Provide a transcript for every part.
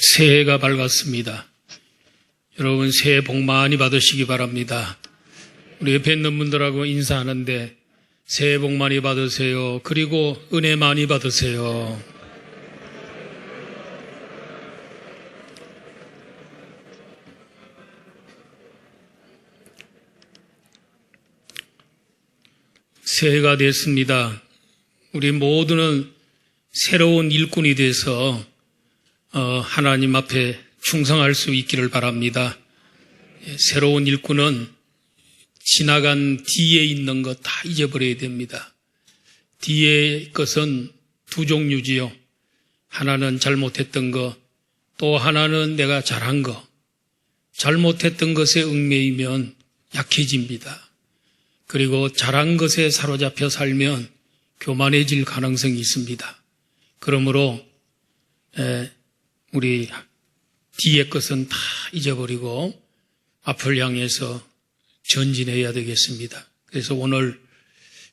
새해가 밝았습니다. 여러분 새해 복 많이 받으시기 바랍니다. 우리 옆에 있는 분들하고 인사하는데 새해 복 많이 받으세요. 그리고 은혜 많이 받으세요. 새해가 됐습니다. 우리 모두는 새로운 일꾼이 돼서 하나님 앞에 충성할 수 있기를 바랍니다. 새로운 일꾼은 지나간 뒤에 있는 것 다 잊어버려야 됩니다. 뒤에 것은 두 종류지요. 하나는 잘못했던 것, 또 하나는 내가 잘한 것. 잘못했던 것에 얽매이면 약해집니다. 그리고 잘한 것에 사로잡혀 살면 교만해질 가능성이 있습니다. 그러므로 우리 뒤의 것은 다 잊어버리고 앞을 향해서 전진해야 되겠습니다. 그래서 오늘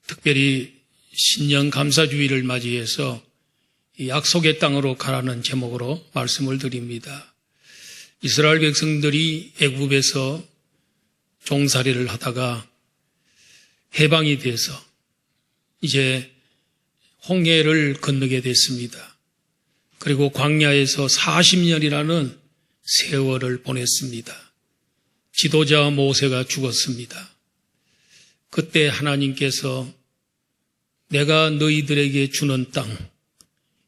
특별히 신년 감사주의를 맞이해서 약속의 땅으로 가라는 제목으로 말씀을 드립니다. 이스라엘 백성들이 애굽에서 종살이를 하다가 해방이 돼서 이제 홍해를 건너게 됐습니다. 그리고 광야에서 40년이라는 세월을 보냈습니다. 지도자 모세가 죽었습니다. 그때 하나님께서 내가 너희들에게 주는 땅,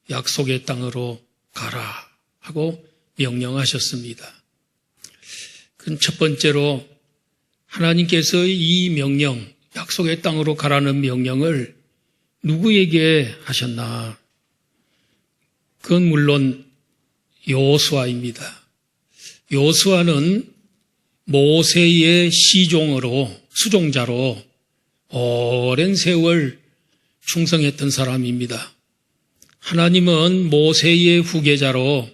약속의 땅으로 가라 하고 명령하셨습니다. 그건 첫 번째로 하나님께서 이 명령, 약속의 땅으로 가라는 명령을 누구에게 하셨나? 그건 물론 여호수아입니다. 여호수아는 모세의 수종자로 오랜 세월 충성했던 사람입니다. 하나님은 모세의 후계자로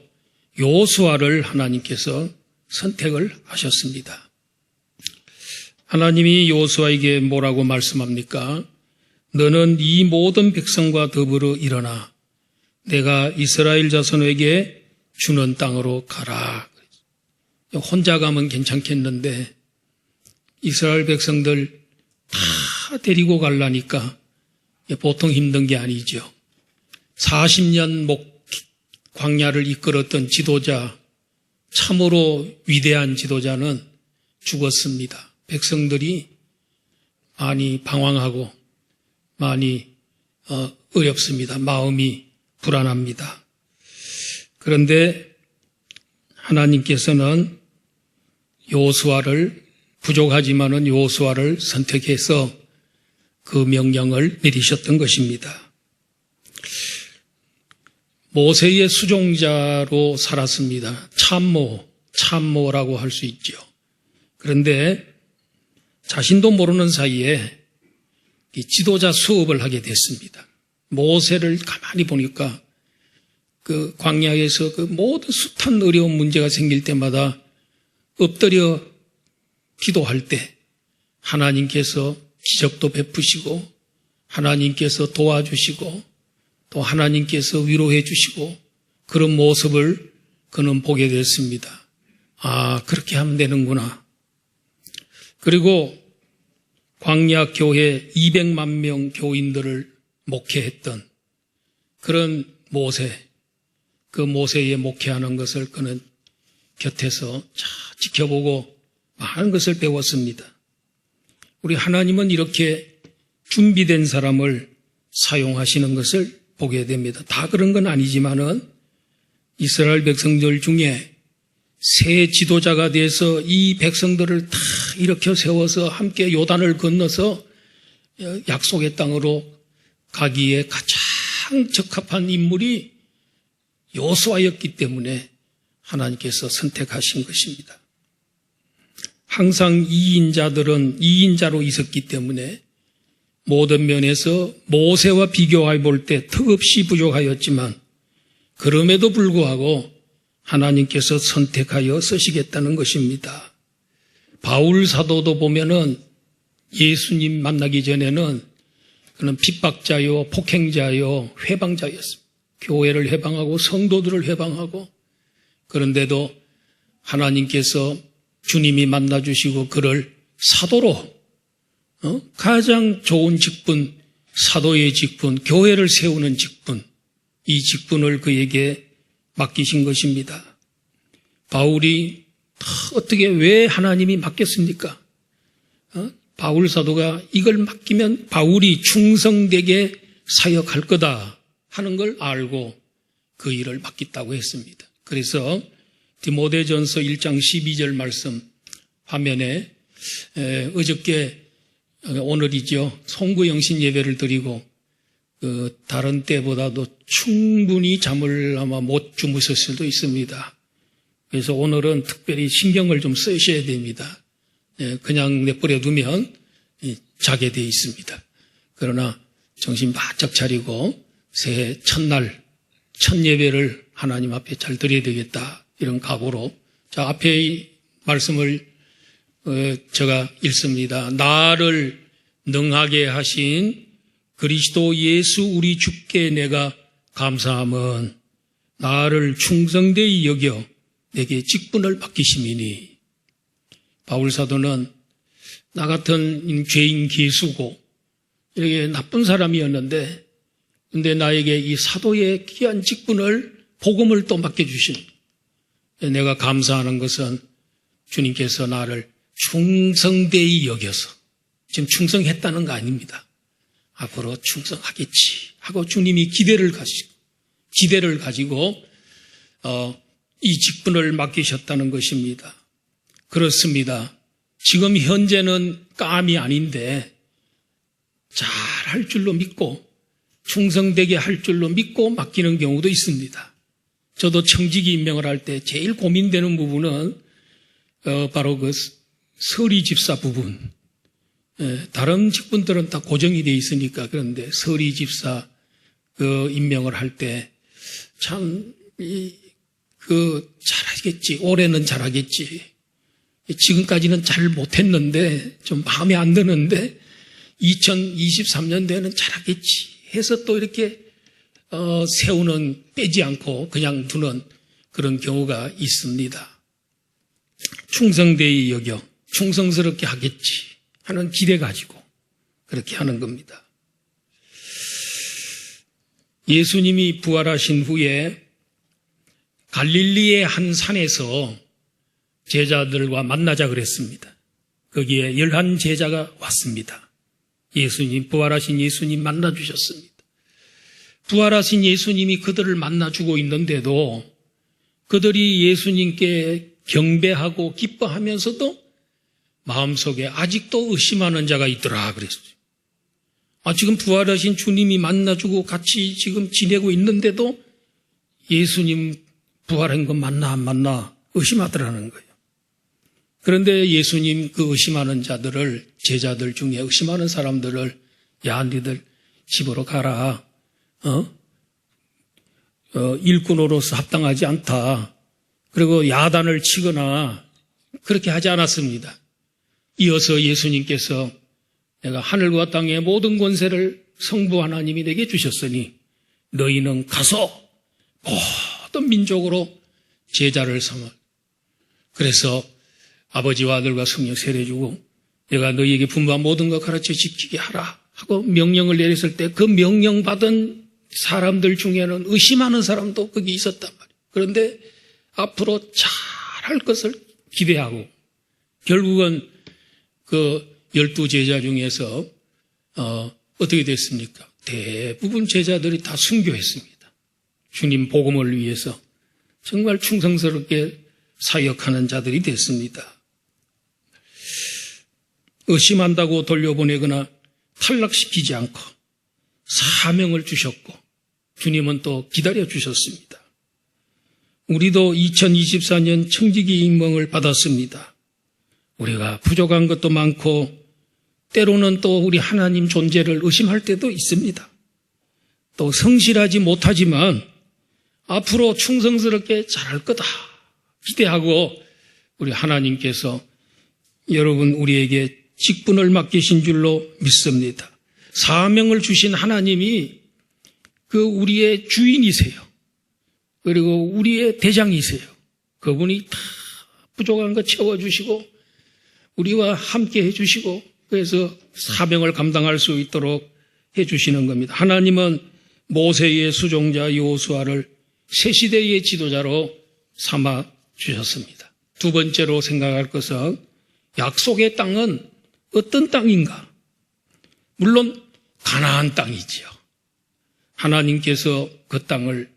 여호수아를 하나님께서 선택을 하셨습니다. 하나님이 여호수아에게 뭐라고 말씀합니까? 너는 이 모든 백성과 더불어 일어나 내가 이스라엘 자손에게 주는 땅으로 가라. 혼자 가면 괜찮겠는데 이스라엘 백성들 다 데리고 가려니까 보통 힘든 게 아니죠. 40년 광야를 이끌었던 지도자, 참으로 위대한 지도자는 죽었습니다. 백성들이 많이 방황하고 많이 어렵습니다. 마음이 불안합니다. 그런데 하나님께서는 부족하지만은 여호수아를 선택해서 그 명령을 내리셨던 것입니다. 모세의 수종자로 살았습니다. 참모라고 할 수 있죠. 그런데 자신도 모르는 사이에 지도자 수업을 하게 됐습니다. 모세를 가만히 보니까 그 광야에서 그 모든 숱한 어려운 문제가 생길 때마다 엎드려 기도할 때 하나님께서 기적도 베푸시고 하나님께서 도와주시고 또 하나님께서 위로해 주시고 그런 모습을 그는 보게 됐습니다. 아, 그렇게 하면 되는구나. 그리고 광야 교회 200만 명 교인들을 목회했던 그런 그 모세의 목회하는 것을 그는 곁에서 지켜보고 많은 것을 배웠습니다. 우리 하나님은 이렇게 준비된 사람을 사용하시는 것을 보게 됩니다. 다 그런 건 아니지만은 이스라엘 백성들 중에 새 지도자가 돼서 이 백성들을 다 일으켜 세워서 함께 요단을 건너서 약속의 땅으로 가기에 가장 적합한 인물이 여호수아였기 때문에 하나님께서 선택하신 것입니다. 항상 2인자들은 2인자로 있었기 때문에 모든 면에서 모세와 비교해 볼 때 턱없이 부족하였지만 그럼에도 불구하고 하나님께서 선택하여 쓰시겠다는 것입니다. 바울 사도도 보면은 예수님 만나기 전에는 그는 핍박자요, 폭행자요, 회방자였습니다. 교회를 회방하고 성도들을 회방하고 그런데도 하나님께서 주님이 만나주시고 그를 사도로 가장 좋은 직분, 사도의 직분, 교회를 세우는 직분, 이 직분을 그에게 맡기신 것입니다. 바울이 어떻게 왜 하나님이 맡겼습니까? 바울 사도가 이걸 맡기면 바울이 충성되게 사역할 거다 하는 걸 알고 그 일을 맡겼다고 했습니다. 그래서 디모데전서 1장 12절 말씀 화면에 어저께 오늘이죠. 송구영신 예배를 드리고 다른 때보다도 충분히 잠을 아마 못 주무실 수도 있습니다. 그래서 오늘은 특별히 신경을 좀 쓰셔야 됩니다. 그냥 내버려 두면 자게 돼 있습니다. 그러나 정신 바짝 차리고 새해 첫날 첫 예배를 하나님 앞에 잘 드려야 되겠다 이런 각오로 자 앞에 말씀을 제가 읽습니다. 나를 능하게 하신 그리스도 예수 우리 주께 내가 감사함은 나를 충성되이 여겨 내게 직분을 맡기심이니. 바울 사도는 나 같은 죄인 기수고 이렇게 나쁜 사람이었는데 근데 나에게 이 사도의 귀한 직분을 복음을 또 맡겨주신 내가 감사하는 것은 주님께서 나를 충성되이 여겨서 지금 충성했다는 거 아닙니다. 앞으로 충성하겠지 하고 주님이 기대를 가지고 이 직분을 맡기셨다는 것입니다. 그렇습니다. 지금 현재는 깜이 아닌데 잘 할 줄로 믿고 충성되게 할 줄로 믿고 맡기는 경우도 있습니다. 저도 청지기 임명을 할 때 제일 고민되는 부분은 바로 그 서리 집사 부분. 다른 직분들은 다 고정이 돼 있으니까 그런데 서리 집사 그 임명을 할 때 참 잘하겠지. 올해는 잘하겠지. 지금까지는 잘 못했는데 좀 마음에 안 드는데 2023년도에는 잘하겠지 해서 또 이렇게 세우는 빼지 않고 그냥 두는 그런 경우가 있습니다. 충성되이 여겨 충성스럽게 하겠지 하는 기대 가지고 그렇게 하는 겁니다. 예수님이 부활하신 후에 갈릴리의 한 산에서 제자들과 만나자 그랬습니다. 거기에 11제자가 왔습니다. 예수님, 부활하신 예수님 만나주셨습니다. 부활하신 예수님이 그들을 만나주고 있는데도 그들이 예수님께 경배하고 기뻐하면서도 마음속에 아직도 의심하는 자가 있더라 그랬어요. 지금 부활하신 주님이 만나주고 같이 지금 지내고 있는데도 예수님 부활한 거 맞나 안 맞나 의심하더라는 거예요. 그런데 예수님 그 의심하는 자들을 제자들 중에 의심하는 사람들을 야 니들 집으로 가라. 일꾼으로서 합당하지 않다. 그리고 야단을 치거나 그렇게 하지 않았습니다. 이어서 예수님께서 내가 하늘과 땅의 모든 권세를 성부 하나님이 내게 주셨으니 너희는 가서 모든 민족으로 제자를 삼아. 그래서 아버지와 아들과 성령 세례주고 내가 너희에게 분부한 모든 것 가르쳐 지키게 하라 하고 명령을 내렸을 때 그 명령받은 사람들 중에는 의심하는 사람도 거기 있었단 말이에요. 그런데 앞으로 잘할 것을 기대하고 결국은 그 12제자 중에서 어떻게 됐습니까? 대부분 제자들이 다 순교했습니다. 주님 복음을 위해서 정말 충성스럽게 사역하는 자들이 됐습니다. 의심한다고 돌려보내거나 탈락시키지 않고 사명을 주셨고 주님은 또 기다려주셨습니다. 우리도 2024년 청지기 임명을 받았습니다. 우리가 부족한 것도 많고 때로는 또 우리 하나님 존재를 의심할 때도 있습니다. 또 성실하지 못하지만 앞으로 충성스럽게 잘할 거다 기대하고 우리 하나님께서 여러분 우리에게 직분을 맡기신 줄로 믿습니다. 사명을 주신 하나님이 그 우리의 주인이세요. 그리고 우리의 대장이세요. 그분이 다 부족한 거 채워주시고 우리와 함께 해주시고 그래서 사명을 감당할 수 있도록 해주시는 겁니다. 하나님은 모세의 수종자 여호수아를 새 시대의 지도자로 삼아 주셨습니다. 두 번째로 생각할 것은 약속의 땅은 어떤 땅인가? 물론 가나안 땅이지요. 하나님께서 그 땅을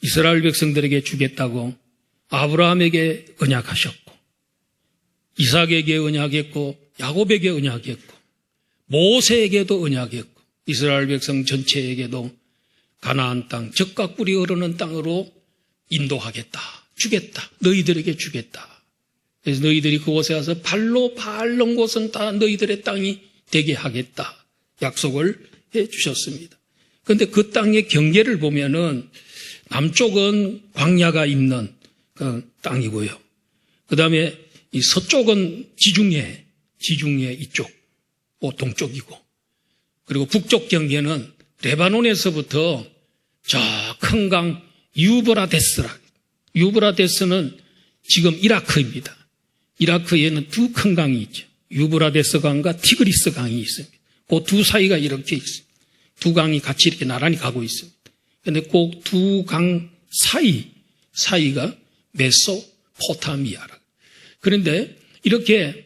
이스라엘 백성들에게 주겠다고 아브라함에게 언약하셨고 이삭에게 언약했고 야곱에게 언약했고 모세에게도 언약했고 이스라엘 백성 전체에게도 가나안 땅, 젖과 꿀이 흐르는 땅으로 인도하겠다, 주겠다, 너희들에게 주겠다. 그래서 너희들이 그곳에 와서 발로 밟는 곳은 다 너희들의 땅이 되게 하겠다 약속을 해 주셨습니다. 그런데 그 땅의 경계를 보면은 남쪽은 광야가 있는 그 땅이고요. 그 다음에 이 서쪽은 지중해 이쪽, 동쪽이고, 그리고 북쪽 경계는 레바논에서부터 저 큰 강 유브라데스는 지금 이라크입니다. 이라크에는 두 큰 강이 있죠. 유브라데스 강과 티그리스 강이 있습니다. 그 두 사이가 이렇게 있습니다. 두 강이 같이 이렇게 나란히 가고 있습니다. 그런데 그 두 강 사이가 메소포타미아라. 그런데 이렇게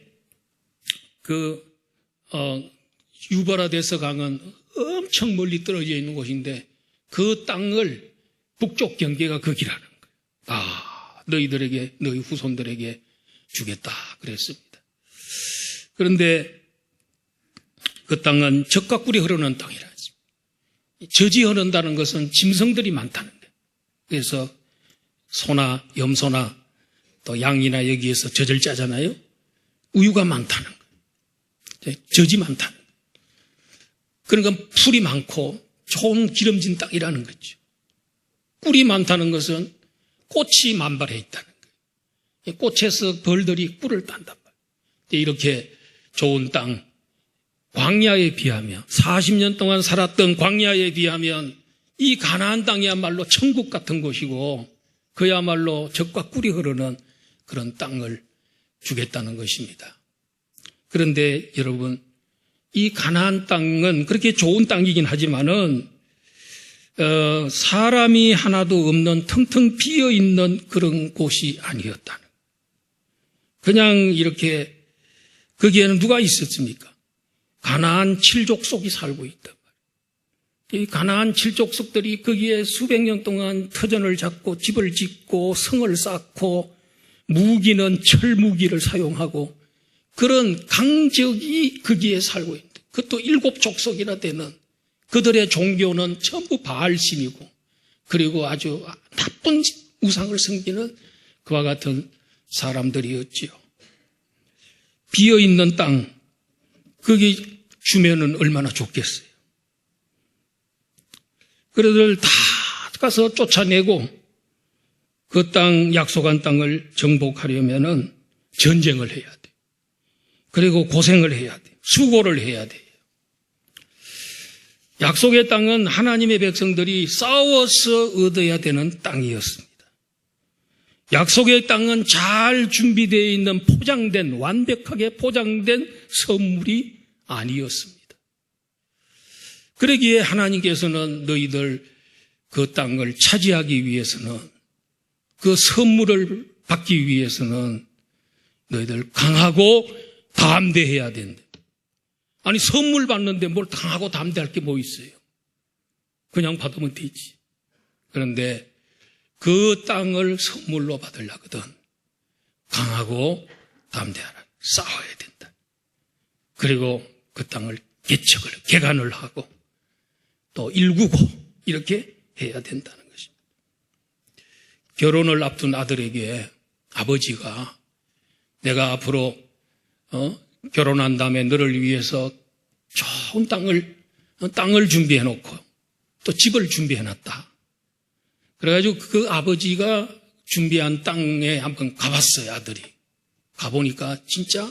유브라데스 강은 엄청 멀리 떨어져 있는 곳인데 그 땅을 북쪽 경계가 거기라는 거예요. 너희들에게, 너희 후손들에게 주겠다 그랬습니다. 그런데 그 땅은 젖과 꿀이 흐르는 땅이라 했습니다. 젖이 흐른다는 것은 짐승들이 많다는 거예요. 그래서 소나 염소나 또 양이나 여기에서 젖을 짜잖아요. 우유가 많다는 거예요. 젖이 많다는 거예요. 그러니까 풀이 많고 좋은 기름진 땅이라는 거죠. 꿀이 많다는 것은 꽃이 만발해 있다는 거예요. 꽃에서 벌들이 꿀을 딴단 말이에요. 이렇게 좋은 땅, 광야에 비하면 40년 동안 살았던 광야에 비하면 이 가나안 땅이야말로 천국 같은 곳이고 그야말로 젖과 꿀이 흐르는 그런 땅을 주겠다는 것입니다. 그런데 여러분, 이 가나안 땅은 그렇게 좋은 땅이긴 하지만은 사람이 하나도 없는 텅텅 비어있는 그런 곳이 아니었다는. 그냥 이렇게 거기에는 누가 있었습니까? 가나안 칠족속이 살고 있단 말이에요. 이 가나안 칠족속들이 거기에 수백 년 동안 터전을 잡고 집을 짓고 성을 쌓고 무기는 철무기를 사용하고 그런 강적이 거기에 살고 있는데 그것도 7족속이나 되는 그들의 종교는 전부 바알신이고 그리고 아주 나쁜 우상을 섬기는 그와 같은 사람들이었지요. 비어있는 땅 거기 주면은 얼마나 좋겠어요. 그들을 다 가서 쫓아내고 그 땅 약속한 땅을 정복하려면은 전쟁을 해야 돼. 그리고 고생을 해야 돼. 수고를 해야 돼요. 약속의 땅은 하나님의 백성들이 싸워서 얻어야 되는 땅이었습니다. 약속의 땅은 잘 준비되어 있는 포장된, 완벽하게 포장된 선물이 아니었습니다. 그러기에 하나님께서는 너희들 그 땅을 차지하기 위해서는 그 선물을 받기 위해서는 너희들 강하고 담대해야 된다. 아니 선물 받는데 뭘 강하고 담대할 게 뭐 있어요? 그냥 받으면 되지. 그런데 그 땅을 선물로 받으려거든 강하고 담대하라. 싸워야 된다. 그리고 그 땅을 개간을 하고 또 일구고 이렇게 해야 된다는 것입니다. 결혼을 앞둔 아들에게 아버지가 내가 앞으로 결혼한 다음에 너를 위해서 좋은 땅을 준비해 놓고 또 집을 준비해 놨다. 그래가지고 그 아버지가 준비한 땅에 한번 가봤어요, 아들이. 가보니까 진짜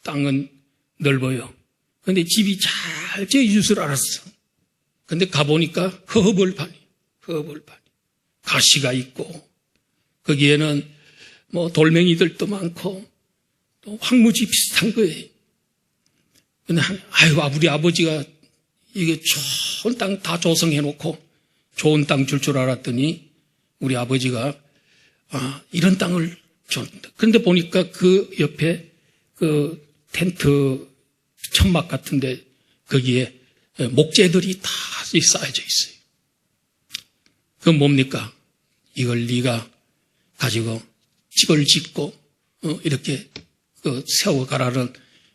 땅은 넓어요. 그런데 집이 잘 지어질 줄 알았어. 근데 가보니까 허벌판이 가시가 있고 거기에는 뭐 돌멩이들도 많고 또 황무지 비슷한 거예요. 근데 우리 아버지가 이게 좋은 땅 다 조성해 놓고 좋은 땅 줄 줄 알았더니 우리 아버지가 이런 땅을 줬는데, 그런데 보니까 그 옆에 그 텐트 천막 같은데 거기에 목재들이 다 쌓여져 있어요. 그건 뭡니까? 이걸 네가 가지고 집을 짓고 이렇게 세워가라는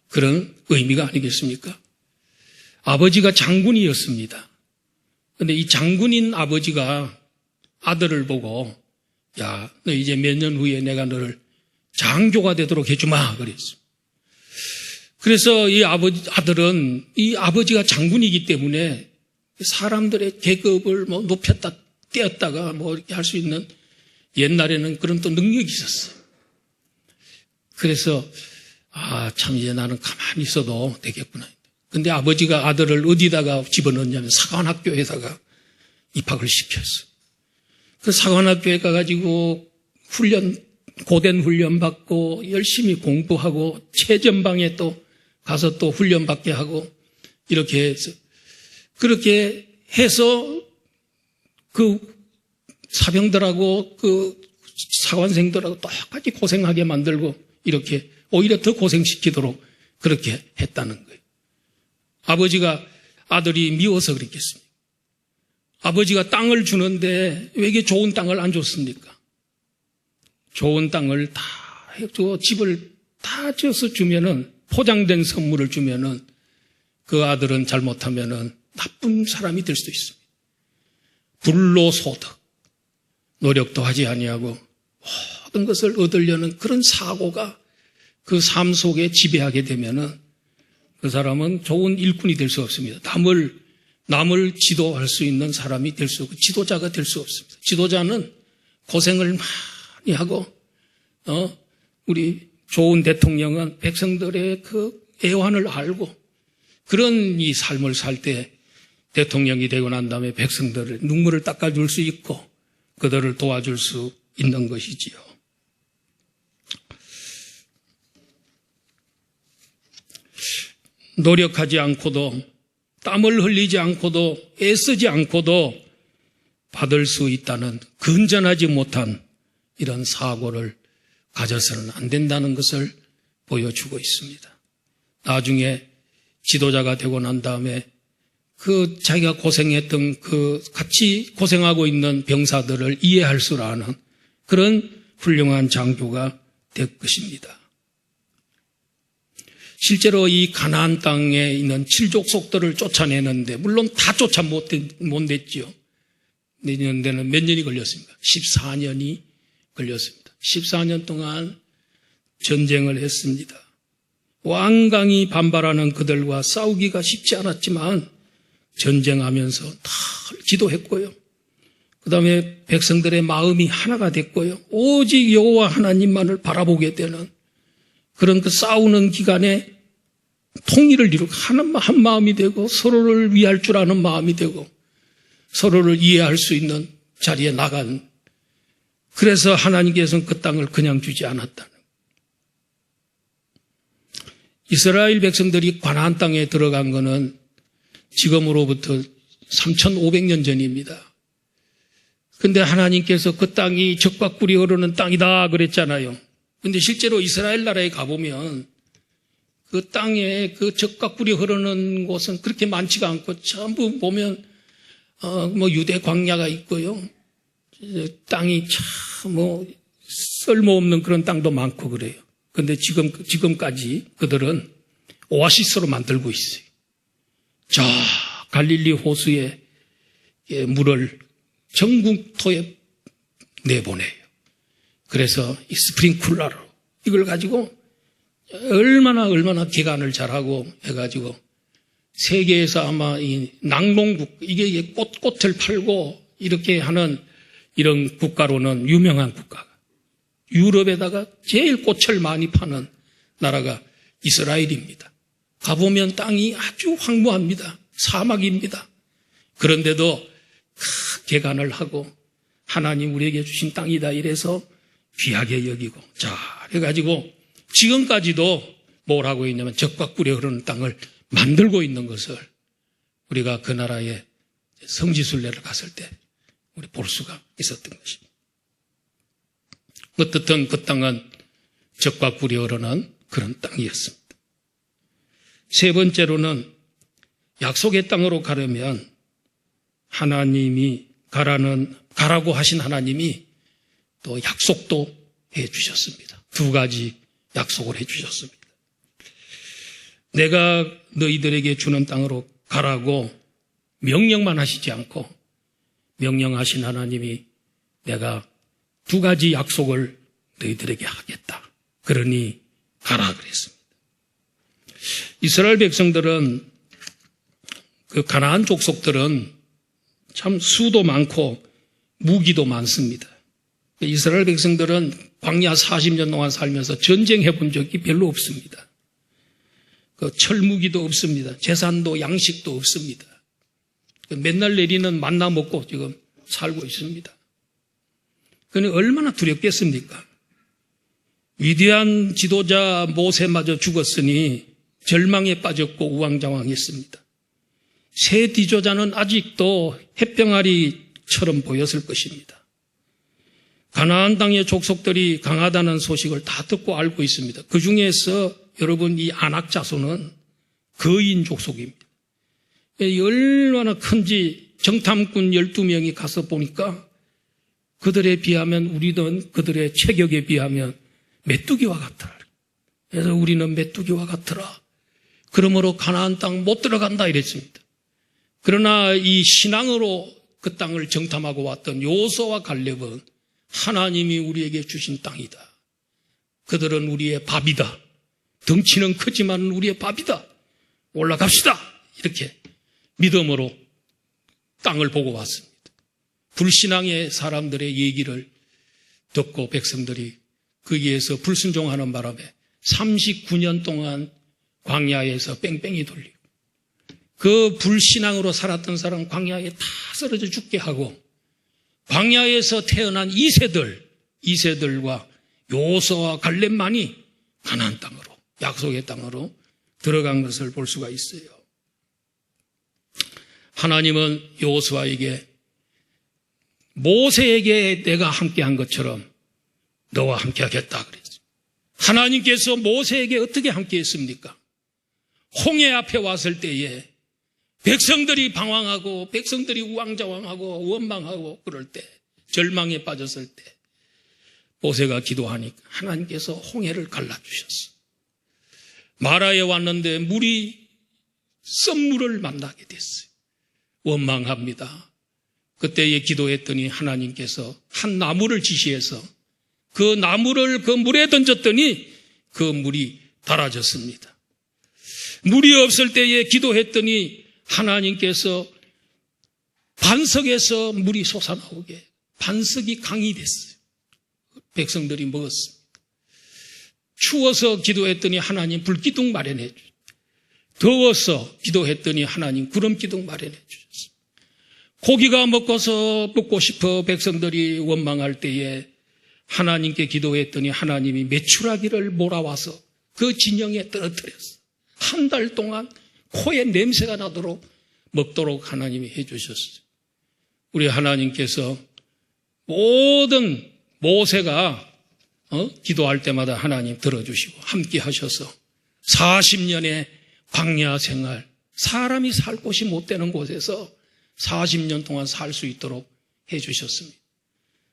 그런 의미가 아니겠습니까? 아버지가 장군이었습니다. 그런데 이 장군인 아버지가 아들을 보고 야, 너 이제 몇 년 후에 내가 너를 장교가 되도록 해주마 그랬어. 그래서 이 아들은 이 아버지가 장군이기 때문에 사람들의 계급을 뭐 높였다 떼었다가 뭐 이렇게 할 수 있는 옛날에는 그런 또 능력이 있었어요. 그래서 참 이제 나는 가만히 있어도 되겠구나. 근데 아버지가 아들을 어디다가 집어넣냐면 사관학교에다가 입학을 시켰어. 그 사관학교에 가가지고 고된 훈련 받고 열심히 공부하고 최전방에 또 가서 또 훈련 받게 하고 이렇게 해서 그렇게 해서 그 사병들하고 그 사관생들하고 똑같이 고생하게 만들고 이렇게 오히려 더 고생시키도록 그렇게 했다는 거예요. 아버지가 아들이 미워서 그랬겠습니까? 아버지가 땅을 주는데 왜 이게 좋은 땅을 안 줬습니까? 좋은 땅을 다 해주고 집을 다 지어서 주면은 포장된 선물을 주면은 그 아들은 잘못하면은 나쁜 사람이 될 수도 있습니다. 불로소득, 노력도 하지 아니하고 모든 것을 얻으려는 그런 사고가 그 삶 속에 지배하게 되면은 그 사람은 좋은 일꾼이 될 수 없습니다. 남을 지도할 수 있는 사람이 될 수 없고 지도자가 될 수 없습니다. 지도자는 고생을 많이 하고 우리 좋은 대통령은 백성들의 그 애환을 알고 그런 이 삶을 살 때 대통령이 되고 난 다음에 백성들의 눈물을 닦아줄 수 있고 그들을 도와줄 수 있는 것이지요. 노력하지 않고도 땀을 흘리지 않고도 애쓰지 않고도 받을 수 있다는 건전하지 못한 이런 사고를 가져서는 안 된다는 것을 보여주고 있습니다. 나중에 지도자가 되고 난 다음에 그 자기가 고생했던 그 같이 고생하고 있는 병사들을 이해할 줄 아는 그런 훌륭한 장교가 될 것입니다. 실제로 이 가나안 땅에 있는 칠족속들을 쫓아내는데 물론 다 쫓아 못 냈죠. 내년에는 몇 년이 걸렸습니까? 14년이 걸렸습니다. 14년 동안 전쟁을 했습니다. 완강히 반발하는 그들과 싸우기가 쉽지 않았지만 전쟁하면서 다 지도했고요. 그 다음에 백성들의 마음이 하나가 됐고요. 오직 여호와 하나님만을 바라보게 되는 그런 그 싸우는 기간에 통일을 이루고 한 마음이 되고 서로를 위할 줄 아는 마음이 되고 서로를 이해할 수 있는 자리에 나간, 그래서 하나님께서는 그 땅을 그냥 주지 않았다는. 이스라엘 백성들이 가나안 땅에 들어간 것은 지금으로부터 3,500년 전입니다. 그런데 하나님께서 그 땅이 젖과 꿀이 흐르는 땅이다 그랬잖아요. 근데 실제로 이스라엘 나라에 가보면 그 땅에 그 젖과 꿀이 흐르는 곳은 그렇게 많지가 않고 전부 보면 뭐 유대 광야가 있고요. 땅이 참 쓸모없는 그런 땅도 많고 그래요. 근데 지금까지 그들은 오아시스로 만들고 있어요. 저 갈릴리 호수에 물을 전국토에 내보내요. 그래서 이 스프링클러로 이걸 가지고 얼마나 개간을 잘하고 해가지고 세계에서 아마 이 낙농국, 이게 꽃을 팔고 이렇게 하는 이런 국가로는 유명한 국가가, 유럽에다가 제일 꽃을 많이 파는 나라가 이스라엘입니다. 가보면 땅이 아주 황무합니다. 사막입니다. 그런데도 개간을 하고 하나님 우리에게 주신 땅이다 이래서 귀하게 여기고, 자, 그래가지고 지금까지도 뭘 하고 있냐면 적과 꿀이 흐르는 땅을 만들고 있는 것을 우리가 그 나라에 성지순례를 갔을 때 우리 볼 수가 있었던 것입니다. 어떻든 그 땅은 적과 꿀이 흐르는 그런 땅이었습니다. 세 번째로는 약속의 땅으로 가려면 하나님이 가라고 하신 하나님이 또 약속도 해 주셨습니다. 두 가지 약속을 해 주셨습니다. 내가 너희들에게 주는 땅으로 가라고 명령만 하시지 않고 명령하신 하나님이 내가 두 가지 약속을 너희들에게 하겠다. 그러니 가라 그랬습니다. 이스라엘 백성들은 그 가나안 족속들은 참 수도 많고 무기도 많습니다. 이스라엘 백성들은 광야 40년 동안 살면서 전쟁해 본 적이 별로 없습니다. 그 철무기도 없습니다. 재산도 양식도 없습니다. 맨날 내리는 만나 먹고 지금 살고 있습니다. 그러니 얼마나 두렵겠습니까? 위대한 지도자 모세마저 죽었으니 절망에 빠졌고 우왕좌왕했습니다. 새 지도자는 아직도 햇병아리처럼 보였을 것입니다. 가나안 땅의 족속들이 강하다는 소식을 다 듣고 알고 있습니다. 그 중에서 여러분 이 아낙 자손은 거인 족속입니다. 얼마나 큰지 정탐꾼 12명이 가서 보니까 그들에 비하면 우리는 그들의 체격에 비하면 메뚜기와 같더라. 그래서 우리는 메뚜기와 같더라. 그러므로 가나안 땅 못 들어간다 이랬습니다. 그러나 이 신앙으로 그 땅을 정탐하고 왔던 여호수아와 갈렙은 하나님이 우리에게 주신 땅이다. 그들은 우리의 밥이다. 덩치는 크지만 우리의 밥이다. 올라갑시다. 이렇게 믿음으로 땅을 보고 왔습니다. 불신앙의 사람들의 얘기를 듣고 백성들이 거기에서 불순종하는 바람에 39년 동안 광야에서 뺑뺑이 돌리고 그 불신앙으로 살았던 사람 광야에 다 쓰러져 죽게 하고 광야에서 태어난 이세들과 여호수아와 갈렙만이 가나안 땅으로 약속의 땅으로 들어간 것을 볼 수가 있어요. 하나님은 여호수아에게 모세에게 내가 함께한 것처럼 너와 함께하겠다 그랬어요. 하나님께서 모세에게 어떻게 함께했습니까? 홍해 앞에 왔을 때에 백성들이 방황하고 백성들이 우왕좌왕하고 원망하고 그럴 때 절망에 빠졌을 때 모세가 기도하니까 하나님께서 홍해를 갈라주셨어. 마라에 왔는데 물이 썸물을 만나게 됐어요. 원망합니다. 그때에 기도했더니 하나님께서 한 나무를 지시해서 그 나무를 그 물에 던졌더니 그 물이 달아졌습니다. 물이 없을 때에 기도했더니 하나님께서 반석에서 물이 솟아나오게 반석이 강이 됐어요. 백성들이 먹었습니다. 추워서 기도했더니 하나님 불기둥 마련해 주셨어요. 더워서 기도했더니 하나님 구름기둥 마련해 주셨어요. 고기가 먹고 싶어 백성들이 원망할 때에 하나님께 기도했더니 하나님이 메추라기를 몰아와서 그 진영에 떨어뜨렸어요. 한 달 동안 코에 냄새가 나도록 먹도록 하나님이 해주셨어요. 우리 하나님께서 모든 모세가 기도할 때마다 하나님 들어주시고 함께 하셔서 40년의 광야 생활, 사람이 살 곳이 못 되는 곳에서 40년 동안 살 수 있도록 해주셨습니다.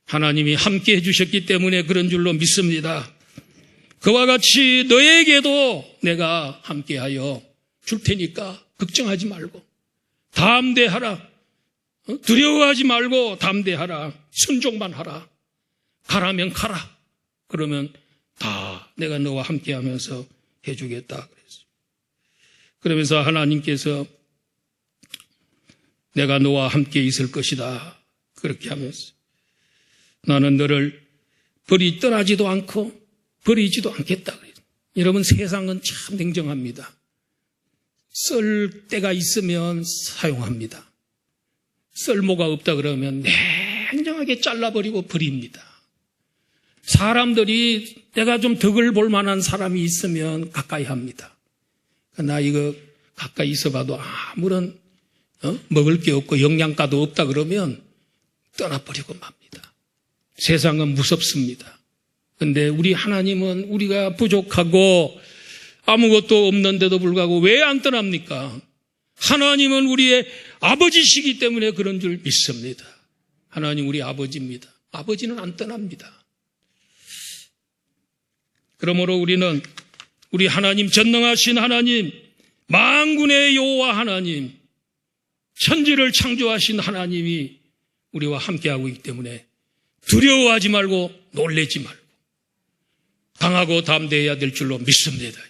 하나님이 함께 해주셨기 때문에 그런 줄로 믿습니다. 그와 같이 너에게도 내가 함께하여 줄 테니까 걱정하지 말고 담대하라. 두려워하지 말고 담대하라. 순종만 하라. 가라면 가라. 그러면 다 내가 너와 함께하면서 해주겠다 그랬어요. 그러면서 하나님께서 내가 너와 함께 있을 것이다. 그렇게 하면서 나는 너를 떠나지도 않고 버리지도 않겠다 그래요. 여러분 세상은 참 냉정합니다. 쓸 때가 있으면 사용합니다. 쓸모가 없다 그러면 냉정하게 잘라버리고 버립니다. 사람들이 내가 좀 덕을 볼 만한 사람이 있으면 가까이 합니다. 나 이거 가까이 있어봐도 아무런 먹을 게 없고 영양가도 없다 그러면 떠나버리고 맙니다. 세상은 무섭습니다. 그런데 우리 하나님은 우리가 부족하고 아무것도 없는데도 불구하고 왜 안 떠납니까? 하나님은 우리의 아버지시기 때문에 그런 줄 믿습니다. 하나님 우리 아버지입니다. 아버지는 안 떠납니다. 그러므로 우리는 우리 하나님, 전능하신 하나님, 만군의 여호와 하나님, 천지를 창조하신 하나님이 우리와 함께하고 있기 때문에 두려워하지 말고 놀라지 말고 강하고 담대해야 될 줄로 믿습니다.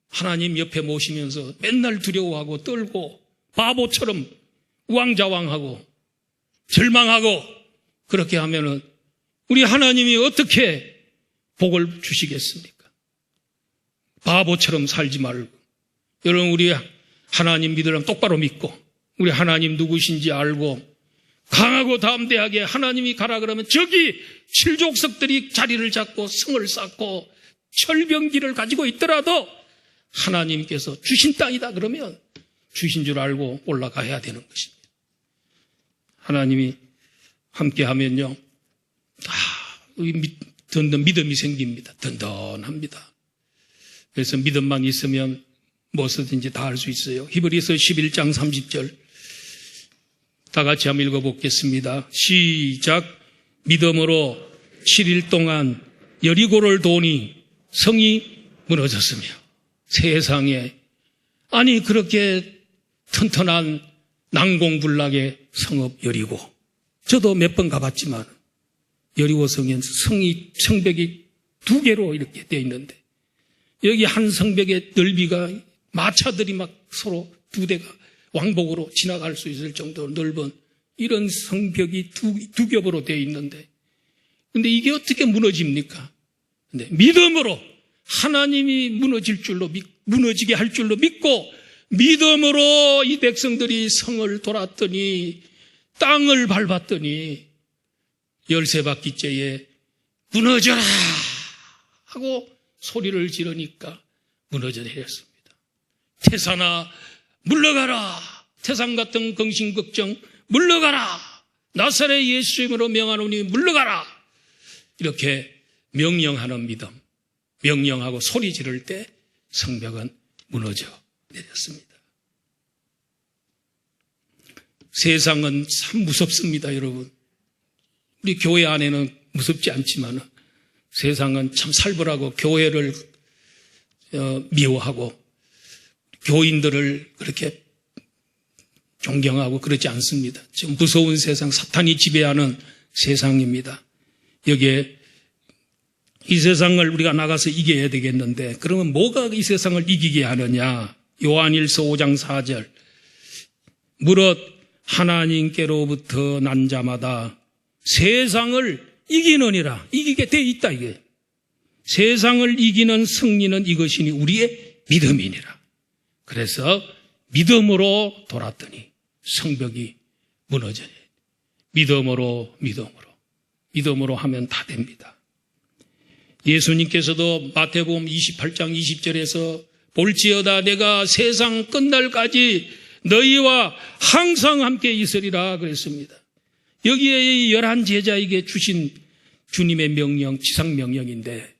하나님 옆에 모시면서 맨날 두려워하고 떨고 바보처럼 우왕좌왕하고 절망하고 그렇게 하면은 우리 하나님이 어떻게 복을 주시겠습니까? 바보처럼 살지 말고 여러분 우리 하나님 믿으려면 똑바로 믿고 우리 하나님 누구신지 알고 강하고 담대하게 하나님이 가라 그러면 저기 칠족석들이 자리를 잡고 성을 쌓고 철병기를 가지고 있더라도 하나님께서 주신 땅이다 그러면 주신 줄 알고 올라가야 되는 것입니다. 하나님이 함께하면요 믿음이 생깁니다. 든든합니다. 그래서 믿음만 있으면 무엇이든지 다 할 수 있어요. 히브리서 11장 30절 다 같이 한번 읽어보겠습니다. 시작. 믿음으로 7일 동안 여리고를 도니 성이 무너졌으며 세상에 아니 그렇게 튼튼한 난공불락의 성읍 여리고 저도 몇 번 가봤지만 여리고 성엔 성벽이 2개로 이렇게 되어 있는데 여기 한 성벽의 넓이가 마차들이 막 서로 2대가 왕복으로 지나갈 수 있을 정도로 넓은 이런 성벽이 두 겹으로 되어 있는데 근데 이게 어떻게 무너집니까? 근데 믿음으로 하나님이 무너지게 할 줄로 믿고 믿음으로 이 백성들이 성을 돌았더니 땅을 밟았더니 열쇠바퀴째에 무너져라 하고 소리를 지르니까 무너져 내렸습니다. 태산아 물러가라. 태산 같은 긍심걱정 물러가라. 나사렛 예수 이름으로 명하노니 물러가라. 이렇게 명령하는 믿음, 명령하고 소리 지를 때 성벽은 무너져 내렸습니다. 세상은 참 무섭습니다, 여러분. 우리 교회 안에는 무섭지 않지만 세상은 참 살벌하고 교회를 미워하고 교인들을 그렇게 존경하고 그렇지 않습니다. 지금 무서운 세상, 사탄이 지배하는 세상입니다. 여기에 이 세상을 우리가 나가서 이겨야 되겠는데 그러면 뭐가 이 세상을 이기게 하느냐? 요한일서 5장 4절 무릇 하나님께로부터 난 자마다 세상을 이기느니라. 이기게 돼 있다 이게. 세상을 이기는 승리는 이것이니 우리의 믿음이니라. 그래서 믿음으로 돌았더니 성벽이 무너져요. 믿음으로 하면 다 됩니다. 예수님께서도 마태복음 28장 20절에서 볼지어다 내가 세상 끝날까지 너희와 항상 함께 있으리라 그랬습니다. 여기에 11 제자에게 주신 주님의 명령, 지상명령인데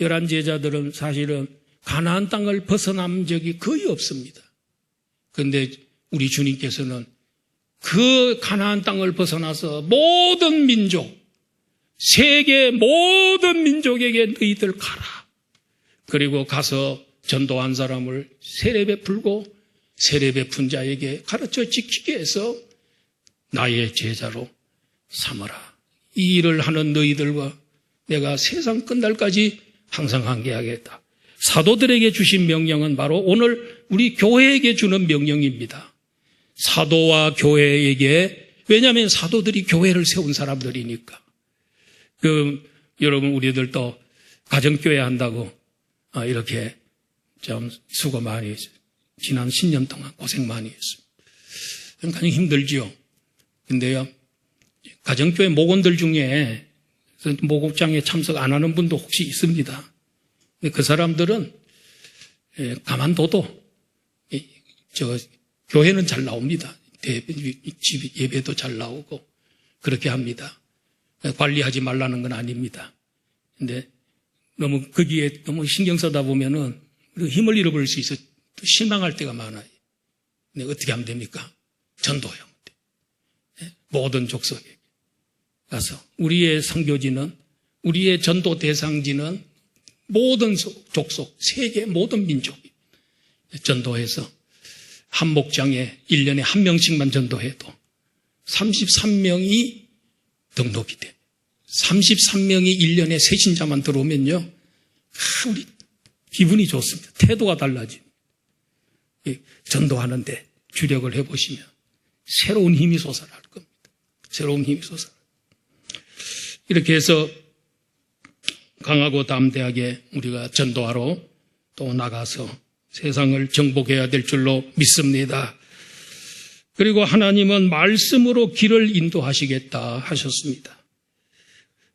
11 제자들은 사실은 가나안 땅을 벗어난 적이 거의 없습니다. 그런데 우리 주님께서는 그 가나안 땅을 벗어나서 모든 민족, 세계 모든 민족에게 너희들 가라. 그리고 가서 전도한 사람을 세례 베풀고 세례 베푼 자에게 가르쳐 지키게 해서 나의 제자로 삼아라. 이 일을 하는 너희들과 내가 세상 끝날까지 항상 함께하겠다. 사도들에게 주신 명령은 바로 오늘 우리 교회에게 주는 명령입니다. 사도와 교회에게, 왜냐하면 사도들이 교회를 세운 사람들이니까. 여러분 우리들도 가정교회 한다고 이렇게 좀 수고 많이 했어요. 지난 10년 동안 고생 많이 했어요. 굉장히 힘들지요. 근데요, 가정교회 목원들 중에 모국장에 참석 안 하는 분도 혹시 있습니다. 근데 그 사람들은 가만둬도 교회는 잘 나옵니다. 예배도 잘 나오고 그렇게 합니다. 관리하지 말라는 건 아닙니다. 근데 너무 거기에 너무 신경 쓰다 보면은 힘을 잃어버릴 수 있어 실망할 때가 많아요. 근데 어떻게 하면 됩니까? 전도해요. 모든 족속에게 가서 우리의 선교지는 우리의 전도 대상지는 모든 족속, 세계 모든 민족이 전도해서 한 목장에 1년에 한 명씩만 전도해도 33명이 등록이 돼. 33명이 1년에 새 신자만 들어오면요. 우리 기분이 좋습니다. 태도가 달라집니다. 전도하는데 주력을 해보시면 새로운 힘이 솟아날 겁니다. 새로운 힘이 솟아날 겁니다. 이렇게 해서 강하고 담대하게 우리가 전도하러 또 나가서 세상을 정복해야 될 줄로 믿습니다. 그리고 하나님은 말씀으로 길을 인도하시겠다 하셨습니다.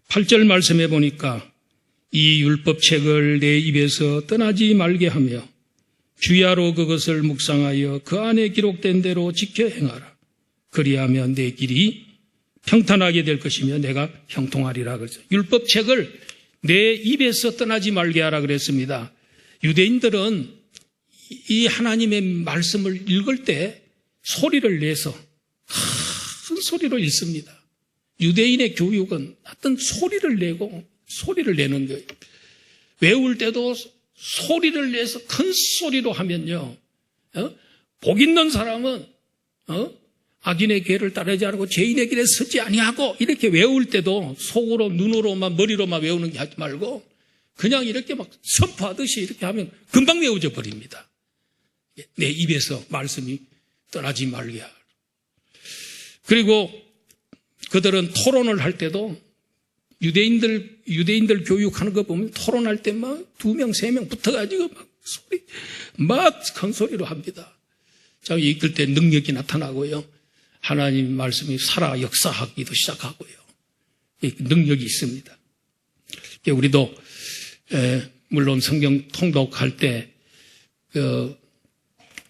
8절 말씀해 보니까 이 율법책을 내 입에서 떠나지 말게 하며 주야로 그것을 묵상하여 그 안에 기록된 대로 지켜 행하라. 그리하면 내 길이 평탄하게 될 것이며 내가 형통하리라 그랬어요. 율법책을 내 입에서 떠나지 말게 하라 그랬습니다. 유대인들은 이 하나님의 말씀을 읽을 때 소리를 내서 큰 소리로 읽습니다. 유대인의 교육은 어떤 소리를 내고 소리를 내는 거예요. 외울 때도 소리를 내서 큰 소리로 하면요. 복 있는 사람은 악인의 길을 따르지 않고 죄인의 길에 서지 아니하고 이렇게 외울 때도 속으로 눈으로만 머리로만 외우는 게 하지 말고 그냥 이렇게 막 선포하듯이 이렇게 하면 금방 외워져 버립니다. 내 입에서 말씀이 떠나지 말게 하라. 그리고 그들은 토론을 할 때도 유대인들 교육하는 거 보면 토론할 때 막 2명, 3명 붙어가지고 막 큰 소리로 합니다. 자, 이끌 때 능력이 나타나고요. 하나님 말씀이 살아 역사하기도 시작하고요. 능력이 있습니다. 우리도 물론 성경 통독할 때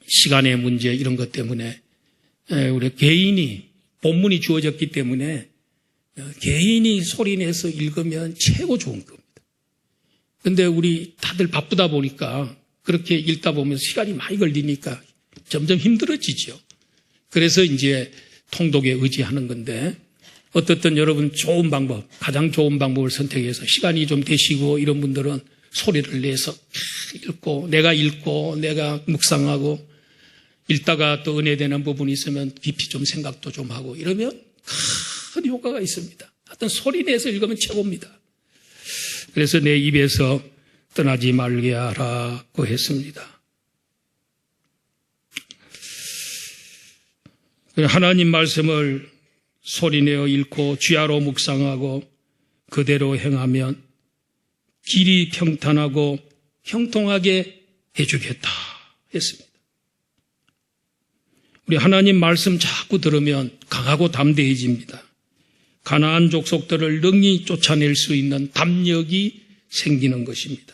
시간의 문제 이런 것 때문에 우리 개인이 본문이 주어졌기 때문에 개인이 소리내서 읽으면 최고 좋은 겁니다. 그런데 우리 다들 바쁘다 보니까 그렇게 읽다 보면 시간이 많이 걸리니까 점점 힘들어지죠. 그래서 이제 통독에 의지하는 건데 어떻든 여러분 좋은 방법, 가장 좋은 방법을 선택해서 시간이 좀 되시고 이런 분들은 소리를 내서 읽고 내가 묵상하고 읽다가 또 은혜되는 부분이 있으면 깊이 좀 생각도 좀 하고 이러면 큰 효과가 있습니다. 하여튼 소리 내서 읽으면 최고입니다. 그래서 내 입에서 떠나지 말게 하라고 했습니다. 하나님 말씀을 소리내어 읽고 주야로 묵상하고 그대로 행하면 길이 평탄하고 형통하게 해주겠다 했습니다. 우리 하나님 말씀 자꾸 들으면 강하고 담대해집니다. 가나안 족속들을 능히 쫓아낼 수 있는 담력이 생기는 것입니다.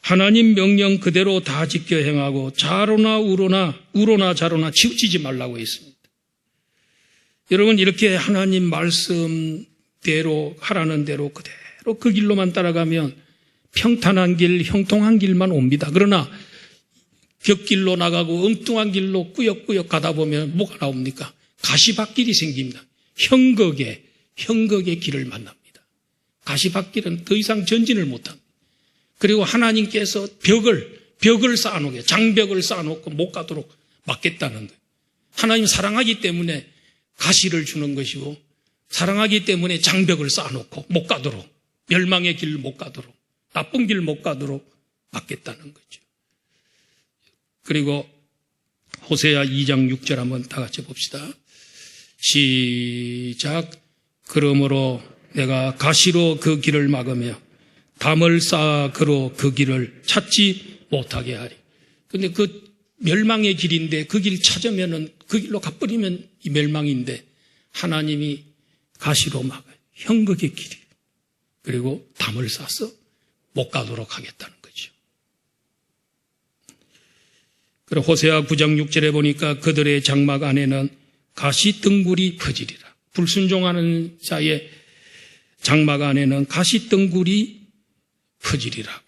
하나님 명령 그대로 다 지켜 행하고 좌로나 우로나 좌로나 치우치지 말라고 했습니다. 여러분 이렇게 하나님 말씀대로 하라는 대로 그대로 그 길로만 따라가면 평탄한 길, 형통한 길만 옵니다. 그러나 벽길로 나가고 엉뚱한 길로 꾸역꾸역 가다 보면 뭐가 나옵니까? 가시밭길이 생깁니다. 형극의 길을 만납니다. 가시밭길은 더 이상 전진을 못합니다. 그리고 하나님께서 벽을 쌓아놓게, 장벽을 쌓아놓고 못 가도록 막겠다는 거예요. 하나님 사랑하기 때문에 가시를 주는 것이고 사랑하기 때문에 장벽을 쌓아놓고 못 가도록, 멸망의 길을 못 가도록, 나쁜 길 못 가도록 막겠다는 거죠. 그리고 호세아 2장 6절 한번 다 같이 봅시다. 시작. 그러므로 내가 가시로 그 길을 막으며 담을 쌓아 그로 그 길을 찾지 못하게 하리. 근데 그 멸망의 길인데 그 길 찾으면은 그 길로 가버리면 이 멸망인데 하나님이 가시로 막아요. 형극의 길이. 그리고 담을 싸서 못 가도록 하겠다는 거죠. 그리고 호세아 9장 6절에 보니까 그들의 장막 안에는 가시등굴이 퍼지리라. 불순종하는 자의 장막 안에는 가시등굴이 퍼지리라.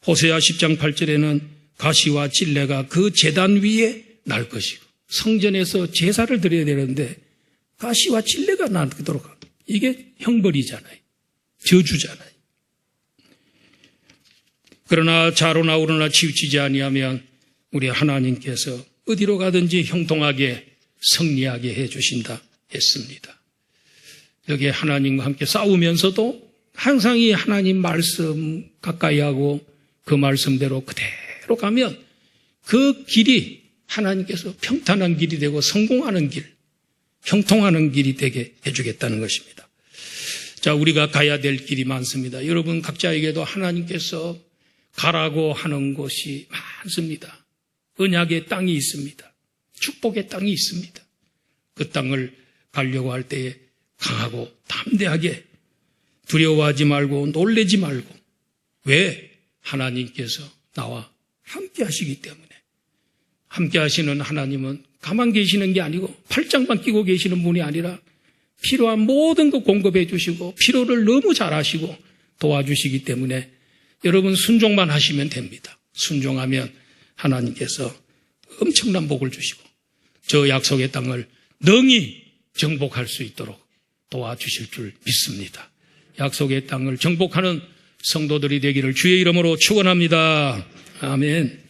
호세아 10장 8절에는 가시와 찔레가 그 제단 위에 날 것이고, 성전에서 제사를 드려야 되는데 가시와 찔레가 나도록, 이게 형벌이잖아요. 저주잖아요. 그러나 자로나 우로나 치우치지 아니하면 우리 하나님께서 어디로 가든지 형통하게 승리하게 해주신다 했습니다. 여기에 하나님과 함께 싸우면서도 항상 이 하나님 말씀 가까이 하고 그 말씀대로 그대로 가면 그 길이 하나님께서 평탄한 길이 되고 성공하는 길, 형통하는 길이 되게 해주겠다는 것입니다. 자, 우리가 가야 될 길이 많습니다. 여러분 각자에게도 하나님께서 가라고 하는 곳이 많습니다. 언약의 땅이 있습니다. 축복의 땅이 있습니다. 그 땅을 가려고 할 때에 강하고 담대하게 두려워하지 말고 놀래지 말고, 왜? 하나님께서 나와 함께 하시기 때문에. 함께 하시는 하나님은 가만 계시는 게 아니고 팔짱만 끼고 계시는 분이 아니라 필요한 모든 거 공급해 주시고 필요를 너무 잘 아시고 도와주시기 때문에 여러분 순종만 하시면 됩니다. 순종하면 하나님께서 엄청난 복을 주시고 저 약속의 땅을 능히 정복할 수 있도록 도와주실 줄 믿습니다. 약속의 땅을 정복하는 성도들이 되기를 주의 이름으로 축원합니다. 아멘.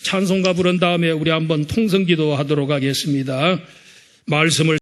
찬송가 부른 다음에 우리 한번 통성기도 하도록 하겠습니다. 말씀을